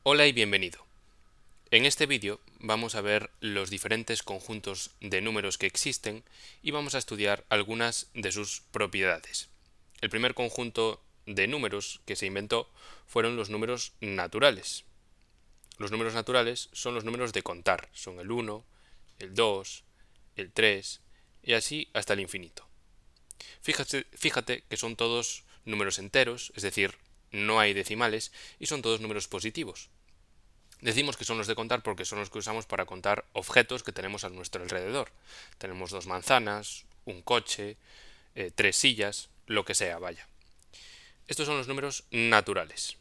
Hola y bienvenido. En este vídeo vamos a ver los diferentes conjuntos de números que existen y vamos a estudiar algunas de sus propiedades. El primer conjunto de números que se inventó fueron los números naturales. Los números naturales son los números de contar, son el 1, el 2, el 3 y así hasta el infinito. Fíjate que son todos números enteros, es decir, no hay decimales y son todos números positivos. Decimos que son los de contar porque son los que usamos para contar objetos que tenemos a nuestro alrededor. Tenemos 2 manzanas, un coche, 3 sillas, lo que sea, vaya. Estos son los números naturales.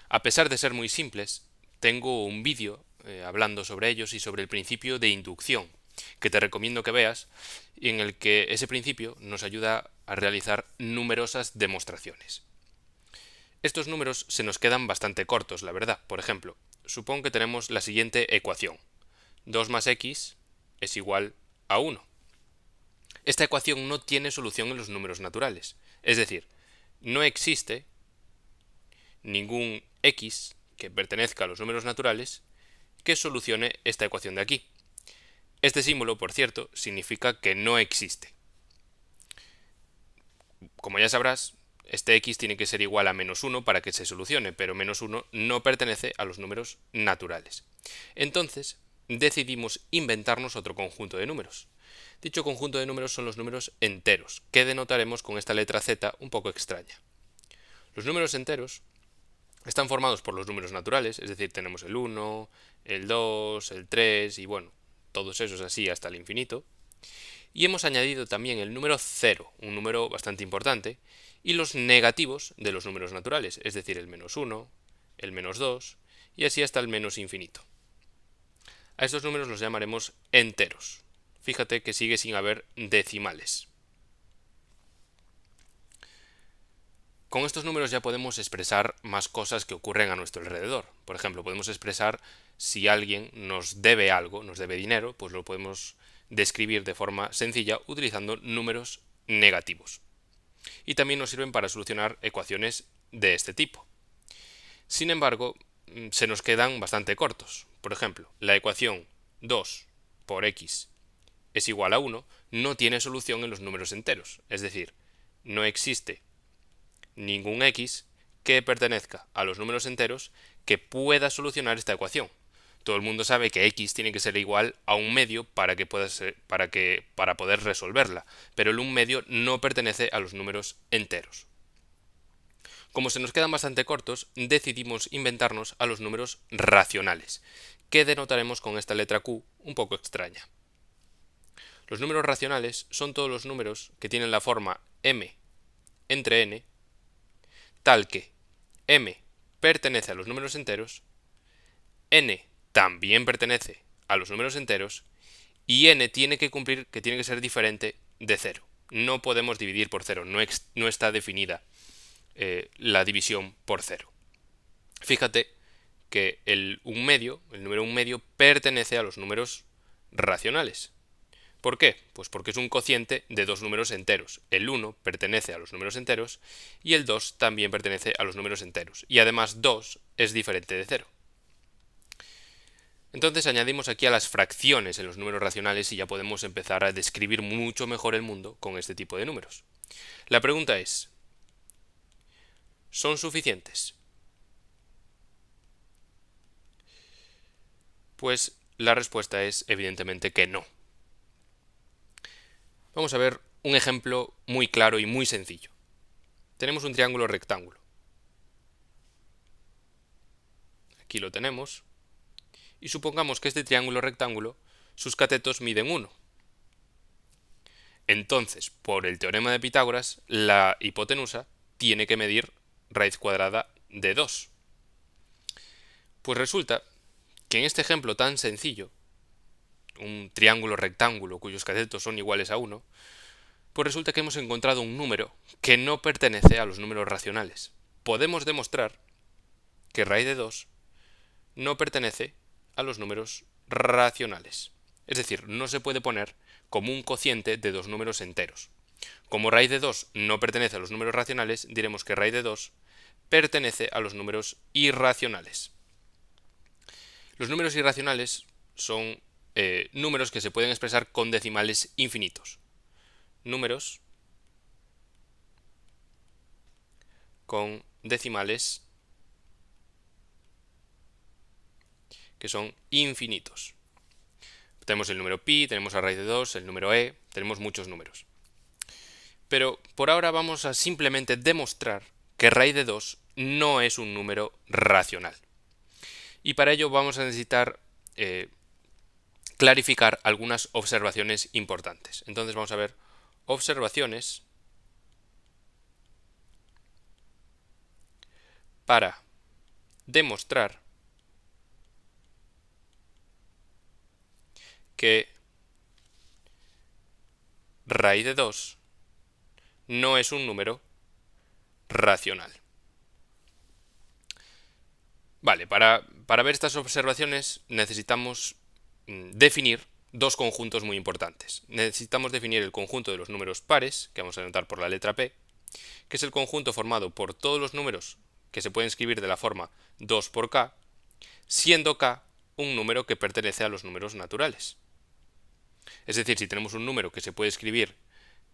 A pesar de ser muy simples, tengo un vídeo hablando sobre ellos y sobre el principio de inducción, que te recomiendo que veas, y en el que ese principio nos ayuda a realizar numerosas demostraciones. Estos números se nos quedan bastante cortos, la verdad. Por ejemplo, supón que tenemos la siguiente ecuación. 2 más x es igual a 1. Esta ecuación no tiene solución en los números naturales. Es decir, no existe ningún x que pertenezca a los números naturales que solucione esta ecuación de aquí. Este símbolo, por cierto, significa que no existe. Como ya sabrás, este x tiene que ser igual a -1 para que se solucione, pero -1 no pertenece a los números naturales. Entonces, decidimos inventarnos otro conjunto de números. Dicho conjunto de números son los números enteros, que denotaremos con esta letra z un poco extraña. Los números enteros están formados por los números naturales, es decir, tenemos el 1, el 2, el 3 y bueno, todos esos así hasta el infinito. Y hemos añadido también el número 0, un número bastante importante, y los negativos de los números naturales, es decir, el -1, el -2 y así hasta el menos infinito. A estos números los llamaremos enteros. Fíjate que sigue sin haber decimales. Con estos números ya podemos expresar más cosas que ocurren a nuestro alrededor. Por ejemplo, podemos expresar si alguien nos debe algo, nos debe dinero, pues lo podemos describir de forma sencilla utilizando números negativos. Y también nos sirven para solucionar ecuaciones de este tipo. Sin embargo, se nos quedan bastante cortos. Por ejemplo, la ecuación 2 por x es igual a 1 no tiene solución en los números enteros. Es decir, no existe ningún x que pertenezca a los números enteros que pueda solucionar esta ecuación. Todo el mundo sabe que x tiene que ser igual a un medio para poder resolverla, pero el 1/2 no pertenece a los números enteros. Como se nos quedan bastante cortos, decidimos inventarnos a los números racionales, que denotaremos con esta letra Q un poco extraña. Los números racionales son todos los números que tienen la forma m entre n, tal que m pertenece a los números enteros, n también pertenece a los números enteros y n tiene que cumplir que tiene que ser diferente de 0. No podemos dividir por 0, no está definida la división por 0. Fíjate que el número 1/2, pertenece a los números racionales. ¿Por qué? Pues porque es un cociente de dos números enteros. El 1 pertenece a los números enteros y el 2 también pertenece a los números enteros. Y además 2 es diferente de 0. Entonces añadimos aquí a las fracciones en los números racionales y ya podemos empezar a describir mucho mejor el mundo con este tipo de números. La pregunta es, ¿son suficientes? Pues la respuesta es evidentemente que no. Vamos a ver un ejemplo muy claro y muy sencillo. Tenemos un triángulo rectángulo. Aquí lo tenemos. Y supongamos que este triángulo rectángulo, sus catetos miden 1. Entonces, por el teorema de Pitágoras, la hipotenusa tiene que medir raíz cuadrada de 2. Pues resulta que en este ejemplo tan sencillo, un triángulo rectángulo cuyos catetos son iguales a 1, pues resulta que hemos encontrado un número que no pertenece a los números racionales. Podemos demostrar que raíz de 2 no pertenece a los números racionales. Es decir, no se puede poner como un cociente de dos números enteros. Como raíz de 2 no pertenece a los números racionales, diremos que raíz de 2 pertenece a los números irracionales. Los números irracionales son números que se pueden expresar con decimales infinitos. Números con decimales que son infinitos. Tenemos el número pi, tenemos la raíz de 2, el número e, tenemos muchos números. Pero por ahora vamos a simplemente demostrar que raíz de 2 no es un número racional. Y para ello vamos a necesitar clarificar algunas observaciones importantes. Entonces vamos a ver observaciones para demostrar que raíz de 2 no es un número racional. Vale, para ver estas observaciones necesitamos definir dos conjuntos muy importantes. Necesitamos definir el conjunto de los números pares, que vamos a anotar por la letra P, que es el conjunto formado por todos los números que se pueden escribir de la forma 2 por k, siendo k un número que pertenece a los números naturales. Es decir, si tenemos un número que se puede escribir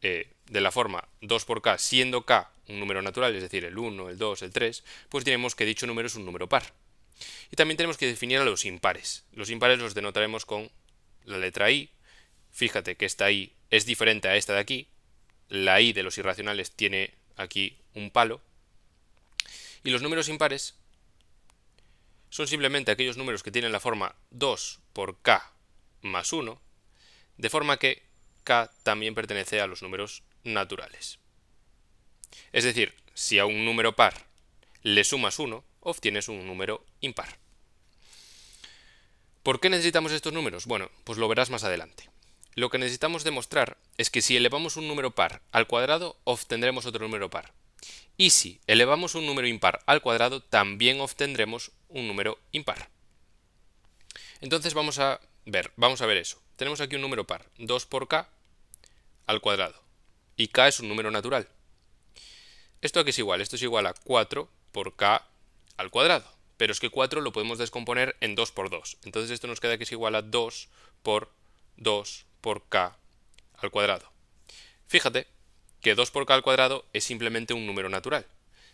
de la forma 2 por k, siendo k un número natural, es decir, el 1, el 2, el 3, pues diremos que dicho número es un número par. Y también tenemos que definir a los impares. Los impares los denotaremos con la letra i. Fíjate que esta i es diferente a esta de aquí. La i de los irracionales tiene aquí un palo. Y los números impares son simplemente aquellos números que tienen la forma 2 por k más 1, de forma que k también pertenece a los números naturales. Es decir, si a un número par le sumas 1, obtienes un número impar. ¿Por qué necesitamos estos números? Bueno, pues lo verás más adelante. Lo que necesitamos demostrar es que si elevamos un número par al cuadrado, obtendremos otro número par. Y si elevamos un número impar al cuadrado, también obtendremos un número impar. Entonces vamos a ver eso. Tenemos aquí un número par, 2 por k al cuadrado. Y k es un número natural. ¿Esto a qué es igual? Esto es igual a 4 por k al cuadrado. Pero es que 4 lo podemos descomponer en 2 por 2. Entonces esto nos queda que es igual a 2 por k al cuadrado. Fíjate que 2 por k al cuadrado es simplemente un número natural.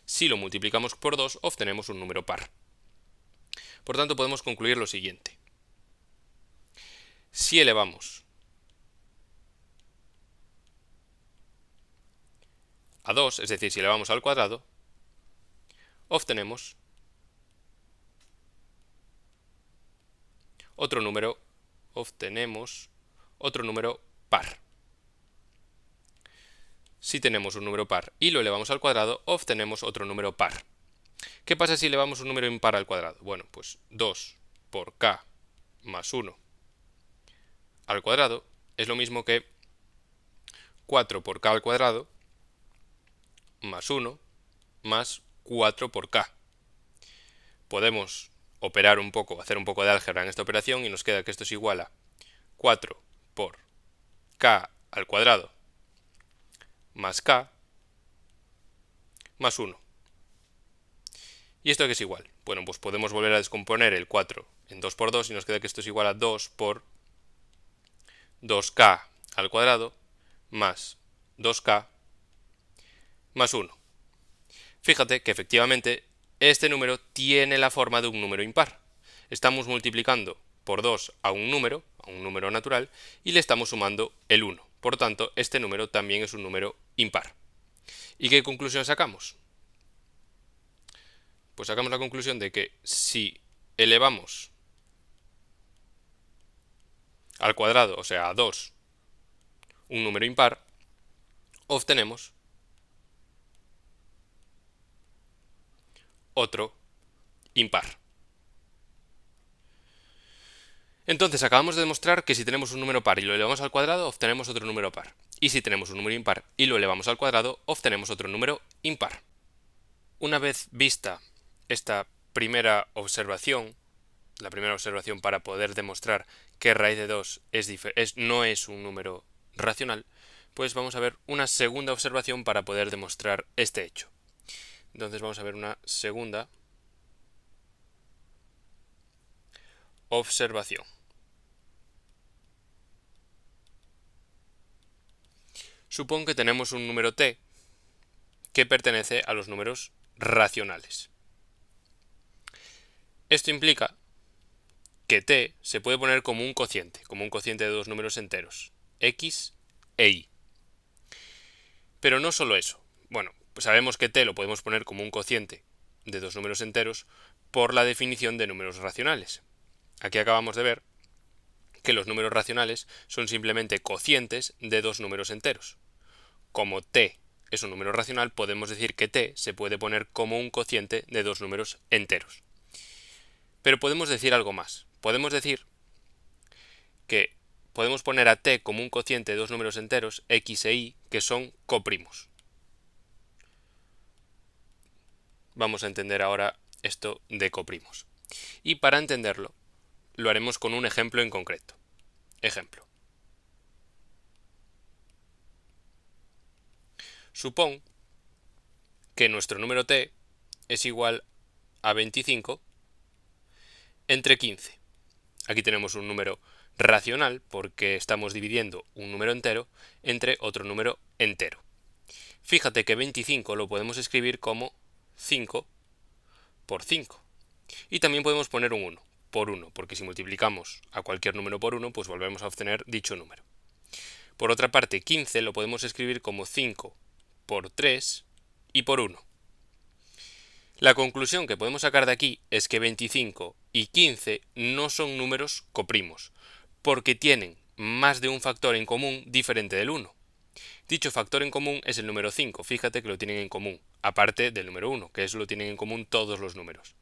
Si lo multiplicamos por 2, obtenemos un número par. Por tanto, podemos concluir lo siguiente. Si elevamos a 2, es decir, si elevamos al cuadrado, obtenemos otro número par. Si tenemos un número par y lo elevamos al cuadrado, obtenemos otro número par. ¿Qué pasa si elevamos un número impar al cuadrado? Bueno, pues 2 por k más 1 al cuadrado es lo mismo que 4 por k al cuadrado más 1 más 4 por k. Podemos operar un poco, hacer un poco de álgebra en esta operación y nos queda que esto es igual a 4 por k al cuadrado más k más 1. ¿Y esto qué es igual? Bueno, pues podemos volver a descomponer el 4 en 2 por 2 y nos queda que esto es igual a 2 por 2k al cuadrado más 2k más 1. Fíjate que efectivamente este número tiene la forma de un número impar. Estamos multiplicando por 2 a un número natural, y le estamos sumando el 1. Por tanto, este número también es un número impar. ¿Y qué conclusión sacamos? Pues sacamos la conclusión de que si elevamos al cuadrado, o sea, a 2, un número impar, obtenemos otro impar. Entonces acabamos de demostrar que si tenemos un número par y lo elevamos al cuadrado, obtenemos otro número par. Y si tenemos un número impar y lo elevamos al cuadrado, obtenemos otro número impar. Una vez vista esta primera observación, la primera observación para poder demostrar que raíz de 2 no es un número racional, pues vamos a ver una segunda observación para poder demostrar este hecho. Entonces vamos a ver una segunda observación. Supón que tenemos un número t que pertenece a los números racionales. Esto implica que t se puede poner como un cociente de dos números enteros, x e y. Pero no solo eso. Bueno, pues sabemos que t lo podemos poner como un cociente de dos números enteros por la definición de números racionales. Aquí acabamos de ver que los números racionales son simplemente cocientes de dos números enteros. Como t es un número racional, podemos decir que t se puede poner como un cociente de dos números enteros. Pero podemos decir algo más. Podemos decir que podemos poner a t como un cociente de dos números enteros, x e y, que son coprimos. Vamos a entender ahora esto de coprimos. Y para entenderlo, lo haremos con un ejemplo en concreto. Ejemplo. Supón que nuestro número t es igual a 25 entre 15. Aquí tenemos un número racional porque estamos dividiendo un número entero entre otro número entero. Fíjate que 25 lo podemos escribir como 5 por 5. Y también podemos poner un 1 por 1, porque si multiplicamos a cualquier número por 1, pues volvemos a obtener dicho número. Por otra parte, 15 lo podemos escribir como 5 por 3 y por 1. La conclusión que podemos sacar de aquí es que 25 y 15 no son números coprimos, porque tienen más de un factor en común diferente del 1. Dicho factor en común es el número 5, fíjate que lo tienen en común, aparte del número 1, que eso lo tienen en común todos los números.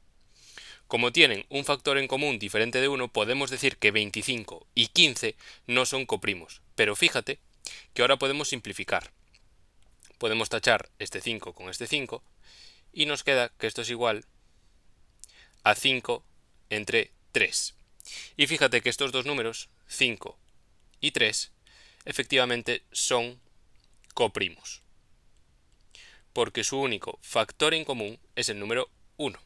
Como tienen un factor en común diferente de 1, podemos decir que 25 y 15 no son coprimos, pero fíjate que ahora podemos simplificar. Podemos tachar este 5 con este 5 y nos queda que esto es igual a 5 entre 3. Y fíjate que estos dos números, 5 y 3, efectivamente son coprimos, porque su único factor en común es el número 1.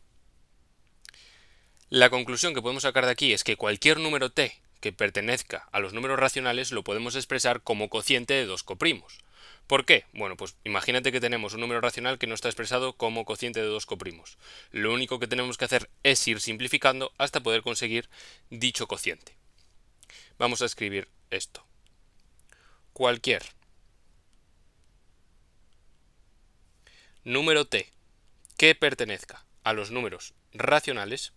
La conclusión que podemos sacar de aquí es que cualquier número t que pertenezca a los números racionales lo podemos expresar como cociente de dos coprimos. ¿Por qué? Bueno, pues imagínate que tenemos un número racional que no está expresado como cociente de dos coprimos. Lo único que tenemos que hacer es ir simplificando hasta poder conseguir dicho cociente. Vamos a escribir esto. Cualquier número t que pertenezca a los números racionales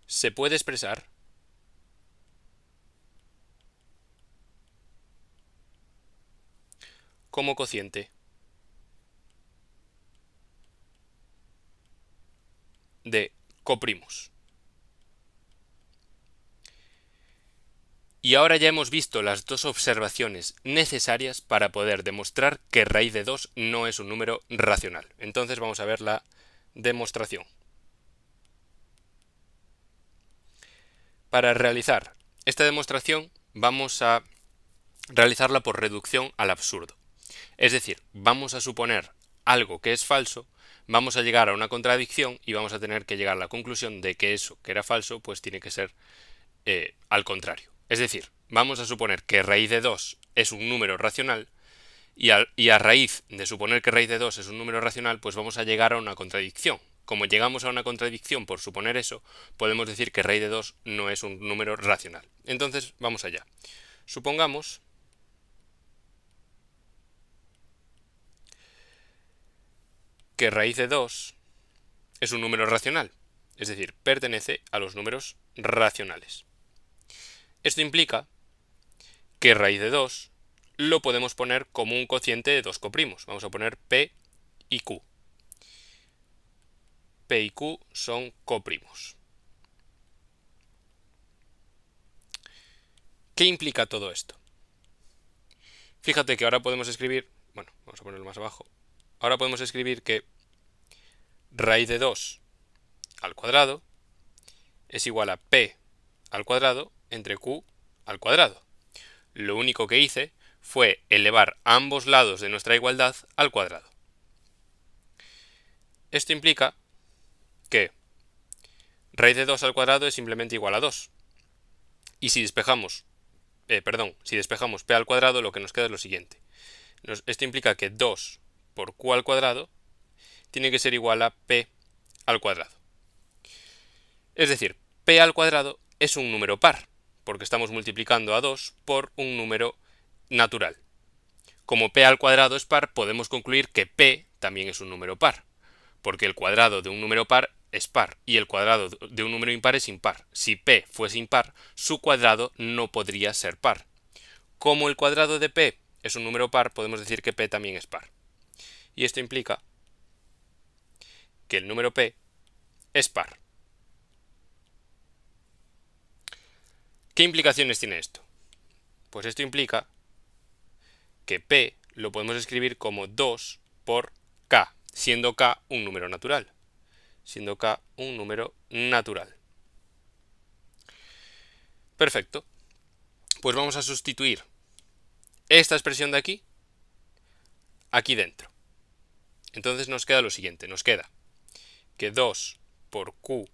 se puede expresar como cociente de coprimos. Y ahora ya hemos visto las dos observaciones necesarias para poder demostrar que raíz de 2 no es un número racional. Entonces vamos a ver la demostración. Para realizar esta demostración vamos a realizarla por reducción al absurdo. Es decir, vamos a suponer algo que es falso, vamos a llegar a una contradicción y vamos a tener que llegar a la conclusión de que eso que era falso pues tiene que ser al contrario. Es decir, vamos a suponer que raíz de 2 es un número racional y a raíz de suponer que raíz de 2 es un número racional, pues vamos a llegar a una contradicción. Como llegamos a una contradicción por suponer eso, podemos decir que raíz de 2 no es un número racional. Entonces, vamos allá. Supongamos que raíz de 2 es un número racional, es decir, pertenece a los números racionales. Esto implica que raíz de 2 lo podemos poner como un cociente de dos coprimos. Vamos a poner P y Q. P y Q son coprimos. ¿Qué implica todo esto? Fíjate que ahora podemos escribir, bueno, vamos a ponerlo más abajo. Ahora podemos escribir que raíz de 2 al cuadrado es igual a P al cuadrado entre Q al cuadrado. Lo único que hice fue elevar ambos lados de nuestra igualdad al cuadrado. Esto implica que raíz de 2 al cuadrado es simplemente igual a 2. Y si despejamos, si despejamos p al cuadrado, lo que nos queda es lo siguiente. Esto implica que 2 por q al cuadrado tiene que ser igual a p al cuadrado. Es decir, p al cuadrado es un número par, porque estamos multiplicando a 2 por un número natural. Como p al cuadrado es par, podemos concluir que p también es un número par, porque el cuadrado de un número par es par y el cuadrado de un número impar es impar. Si p fuese impar, su cuadrado no podría ser par. Como el cuadrado de p es un número par, podemos decir que p también es par. Y esto implica que el número p es par. ¿Qué implicaciones tiene esto? Pues esto implica que p lo podemos escribir como 2 por k, siendo k un número natural. Siendo k un número natural. Perfecto. Pues vamos a sustituir esta expresión de aquí dentro. Entonces nos queda lo siguiente, nos queda que 2 por q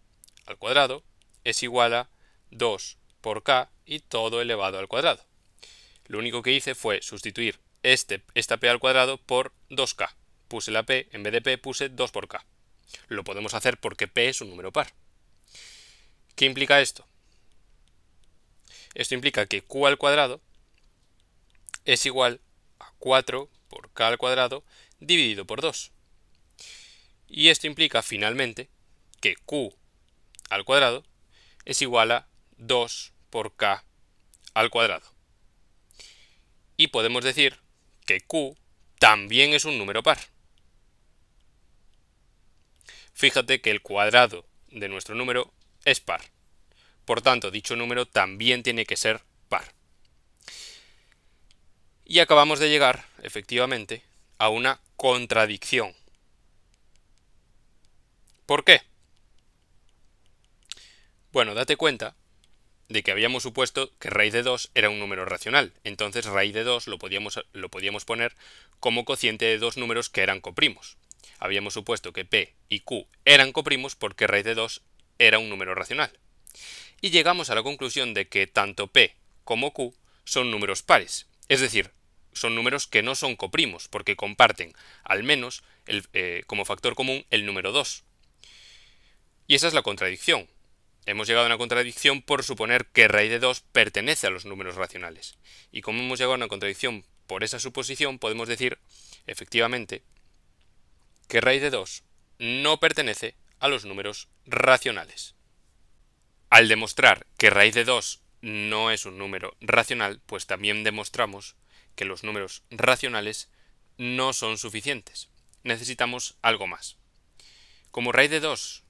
al cuadrado es igual a 2 por k y todo elevado al cuadrado. Lo único que hice fue sustituir esta p al cuadrado por 2k. Puse la p, en vez de p puse 2 por k. Lo podemos hacer porque p es un número par. ¿Qué implica esto? Esto implica que q al cuadrado es igual a 4 por k al cuadrado dividido por 2. Y esto implica finalmente que q al cuadrado es igual a 2 por k al cuadrado. Y podemos decir que q también es un número par. Fíjate que el cuadrado de nuestro número es par. Por tanto, dicho número también tiene que ser par. Y acabamos de llegar, efectivamente, a una contradicción. ¿Por qué? Bueno, date cuenta de que habíamos supuesto que raíz de 2 era un número racional. Entonces raíz de 2 lo podíamos poner como cociente de dos números que eran coprimos. Habíamos supuesto que p y q eran coprimos porque raíz de 2 era un número racional. Y llegamos a la conclusión de que tanto p como q son números pares. Es decir, son números que no son coprimos porque comparten al menos como factor común el número 2. Y esa es la contradicción. Hemos llegado a una contradicción por suponer que raíz de 2 pertenece a los números racionales. Y como hemos llegado a una contradicción por esa suposición, podemos decir, efectivamente, que raíz de 2 no pertenece a los números racionales. Al demostrar que raíz de 2 no es un número racional, pues también demostramos que los números racionales no son suficientes. Necesitamos algo más. Como raíz de 2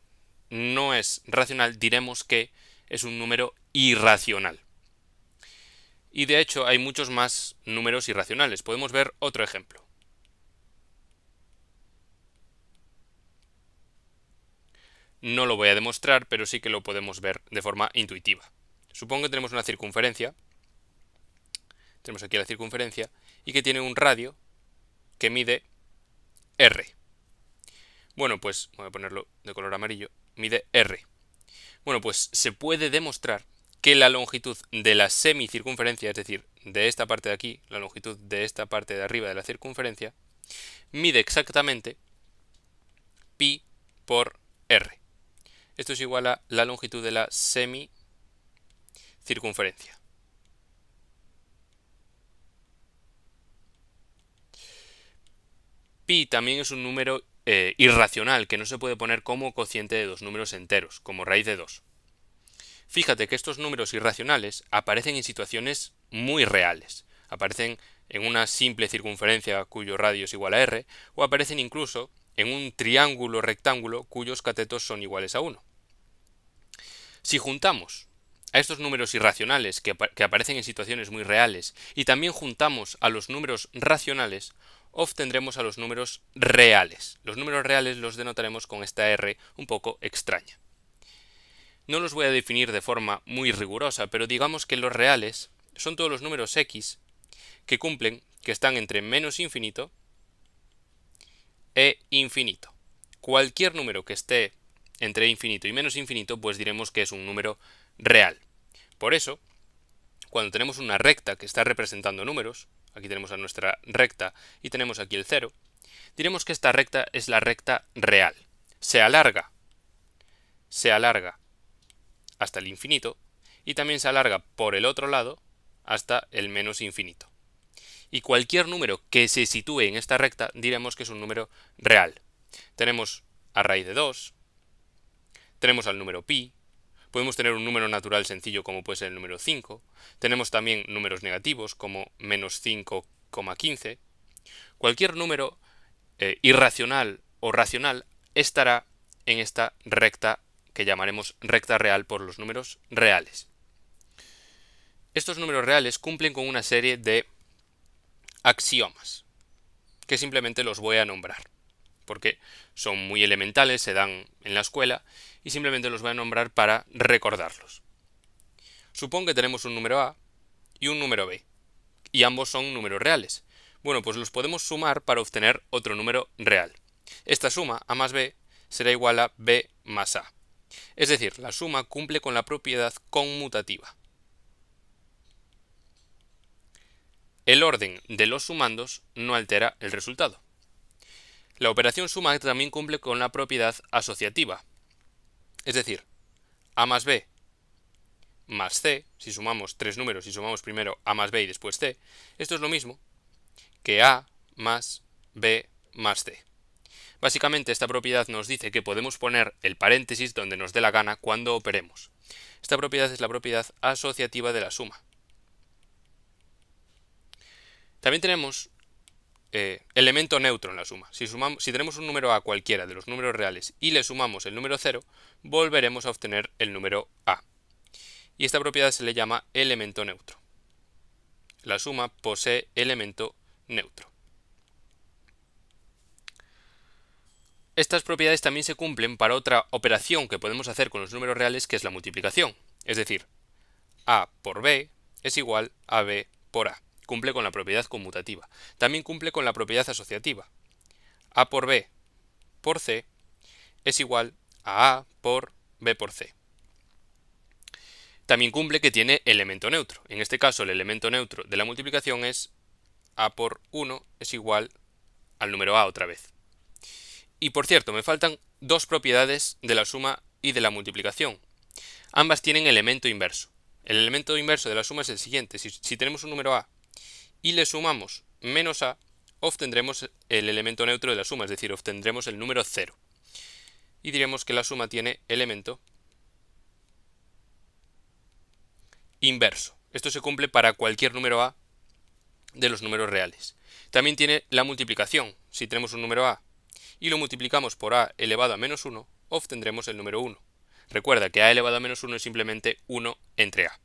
no es racional, diremos que es un número irracional. Y de hecho hay muchos más números irracionales. Podemos ver otro ejemplo. No lo voy a demostrar, pero sí que lo podemos ver de forma intuitiva. Supongo que tenemos una circunferencia. Tenemos aquí la circunferencia y que tiene un radio que mide r. Bueno, pues voy a ponerlo de color amarillo. Mide r. Bueno, pues se puede demostrar que la longitud de la semicircunferencia, es decir, de esta parte de aquí, la longitud de esta parte de arriba de la circunferencia, mide exactamente pi por r. Esto es igual a la longitud de la semicircunferencia. Pi también es un número irracional que no se puede poner como cociente de dos números enteros, como raíz de 2. Fíjate que estos números irracionales aparecen en situaciones muy reales. Aparecen en una simple circunferencia cuyo radio es igual a r, o aparecen incluso en un triángulo rectángulo cuyos catetos son iguales a 1. Si juntamos a estos números irracionales que aparecen en situaciones muy reales y también juntamos a los números racionales, obtendremos a los números reales. Los números reales los denotaremos con esta r un poco extraña. No los voy a definir de forma muy rigurosa, pero digamos que los reales son todos los números x que están entre menos infinito e infinito. cualquier número que esté entre infinito y menos infinito, pues diremos que es un número real. Por eso, cuando tenemos una recta que está representando números, aquí tenemos a nuestra recta y tenemos aquí el 0, diremos que esta recta es la recta real. Se alarga hasta el infinito y también se alarga por el otro lado hasta el menos infinito. Y cualquier número que se sitúe en esta recta diremos que es un número real. Tenemos a raíz de 2, tenemos al número pi, podemos tener un número natural sencillo como puede ser el número 5, tenemos también números negativos como menos 5,15. Cualquier número irracional o racional estará en esta recta que llamaremos recta real por los números reales. Estos números reales cumplen con una serie de axiomas, que simplemente los voy a nombrar, porque son muy elementales, se dan en la escuela, y simplemente los voy a nombrar para recordarlos. Supón que tenemos un número A y un número B, y ambos son números reales. Bueno, pues los podemos sumar para obtener otro número real. Esta suma, A más B, será igual a B más A. Es decir, la suma cumple con la propiedad conmutativa. El orden de los sumandos no altera el resultado. La operación suma también cumple con la propiedad asociativa. Es decir, A más B más C, si sumamos tres números y sumamos primero A más B y después C, esto es lo mismo que A más B más C. Básicamente esta propiedad nos dice que podemos poner el paréntesis donde nos dé la gana cuando operemos. Esta propiedad es la propiedad asociativa de la suma. También tenemos elemento neutro en la suma. Si tenemos un número A cualquiera de los números reales y le sumamos el número 0, volveremos a obtener el número A. Y esta propiedad se le llama elemento neutro. La suma posee elemento neutro. Estas propiedades también se cumplen para otra operación que podemos hacer con los números reales, que es la multiplicación. Es decir, A por B es igual a B por A. Cumple con la propiedad conmutativa. También cumple con la propiedad asociativa. A por B por C es igual a por B por C. También cumple que tiene elemento neutro. En este caso, el elemento neutro de la multiplicación es A por 1 es igual al número A otra vez. Y por cierto, me faltan dos propiedades de la suma y de la multiplicación. Ambas tienen elemento inverso. El elemento inverso de la suma es el siguiente. Si tenemos un número A y le sumamos menos A, obtendremos el elemento neutro de la suma, es decir, obtendremos el número 0. Y diremos que la suma tiene elemento inverso. Esto se cumple para cualquier número A de los números reales. También tiene la multiplicación. Si tenemos un número A y lo multiplicamos por A elevado a menos 1, obtendremos el número 1. Recuerda que A elevado a menos 1 es simplemente 1 entre A.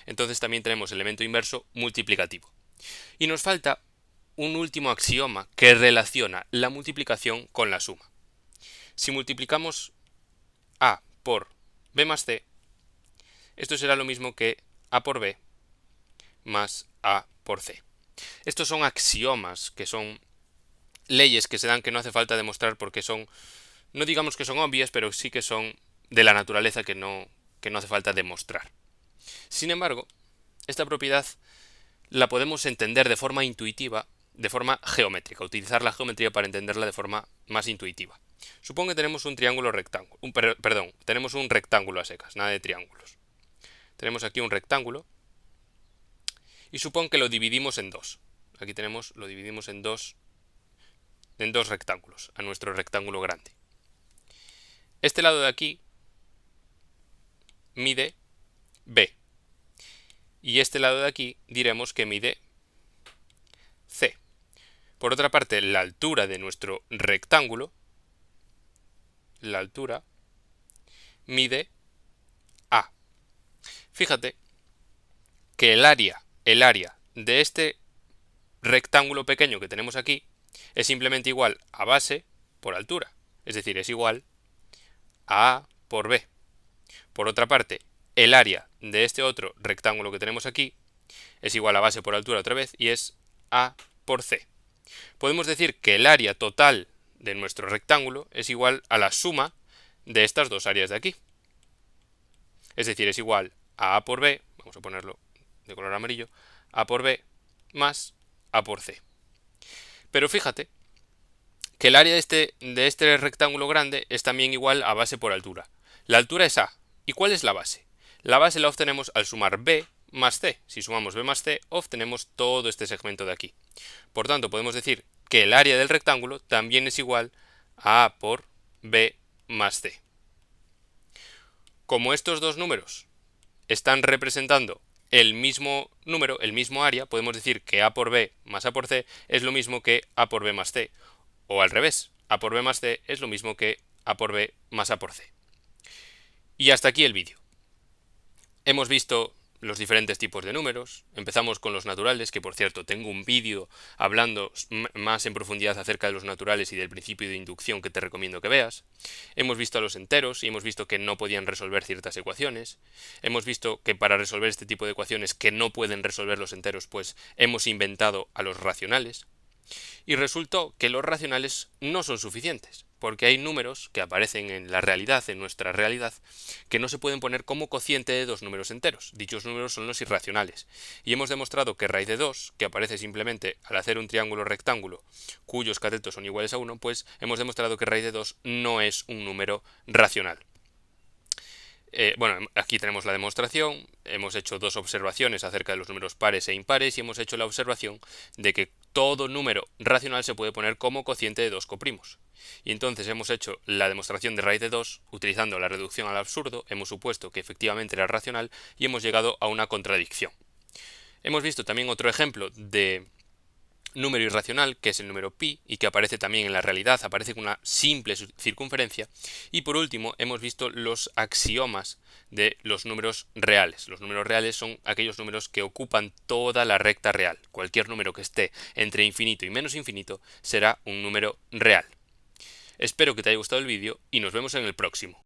Entonces también tenemos elemento inverso multiplicativo. Y nos falta un último axioma que relaciona la multiplicación con la suma. Si multiplicamos A por B más C, esto será lo mismo que A por B más A por C. Estos son axiomas, que son leyes que se dan que no hace falta demostrar porque son, no digamos que son obvias, pero sí que son de la naturaleza que no hace falta demostrar. Sin embargo, esta propiedad la podemos entender de forma intuitiva, de forma geométrica, utilizar la geometría para entenderla de forma más intuitiva. Supón que tenemos un triángulo rectángulo, tenemos un rectángulo a secas, nada de triángulos. Tenemos aquí un rectángulo y supón que lo dividimos en dos. Aquí lo dividimos en dos rectángulos, a nuestro rectángulo grande. Este lado de aquí mide B. Y este lado de aquí diremos que mide C. Por otra parte, la altura de nuestro rectángulo, la altura, mide A. Fíjate que el área de este rectángulo pequeño que tenemos aquí es simplemente igual a base por altura. Es decir, es igual a A por B. Por otra parte, el área de este otro rectángulo que tenemos aquí es igual a base por altura otra vez y es A por C. Podemos decir que el área total de nuestro rectángulo es igual a la suma de estas dos áreas de aquí. Es decir, es igual a por b, vamos a ponerlo de color amarillo, a por b más a por c. Pero fíjate que el área de este rectángulo grande es también igual a base por altura. La altura es a. ¿Y cuál es la base? La base la obtenemos al sumar b más c. Si sumamos b más c, obtenemos todo este segmento de aquí. Por tanto, podemos decir que el área del rectángulo también es igual a por b más c. Como estos dos números están representando el mismo número, el mismo área, podemos decir que a por b más a por c es lo mismo que a por b más c. O al revés, a por b más c es lo mismo que a por b más a por c. Y hasta aquí el vídeo. Hemos visto los diferentes tipos de números. Empezamos con los naturales, que por cierto tengo un vídeo hablando más en profundidad acerca de los naturales y del principio de inducción que te recomiendo que veas. Hemos visto a los enteros y hemos visto que no podían resolver ciertas ecuaciones. Hemos visto que para resolver este tipo de ecuaciones que no pueden resolver los enteros, pues hemos inventado a los racionales. Y resultó que los racionales no son suficientes, porque hay números que aparecen en la realidad, en nuestra realidad, que no se pueden poner como cociente de dos números enteros. Dichos números son los irracionales. Y hemos demostrado que raíz de 2, que aparece simplemente al hacer un triángulo rectángulo cuyos catetos son iguales a 1, pues hemos demostrado que raíz de 2 no es un número racional. Bueno, aquí tenemos la demostración, hemos hecho dos observaciones acerca de los números pares e impares y hemos hecho la observación de que todo número racional se puede poner como cociente de dos coprimos. Y entonces hemos hecho la demostración de raíz de 2 utilizando la reducción al absurdo, hemos supuesto que efectivamente era racional y hemos llegado a una contradicción. Hemos visto también otro ejemplo de número irracional, que es el número pi, y que aparece también en la realidad, aparece con una simple circunferencia. Y por último, hemos visto los axiomas de los números reales. Los números reales son aquellos números que ocupan toda la recta real. Cualquier número que esté entre infinito y menos infinito será un número real. Espero que te haya gustado el vídeo y nos vemos en el próximo.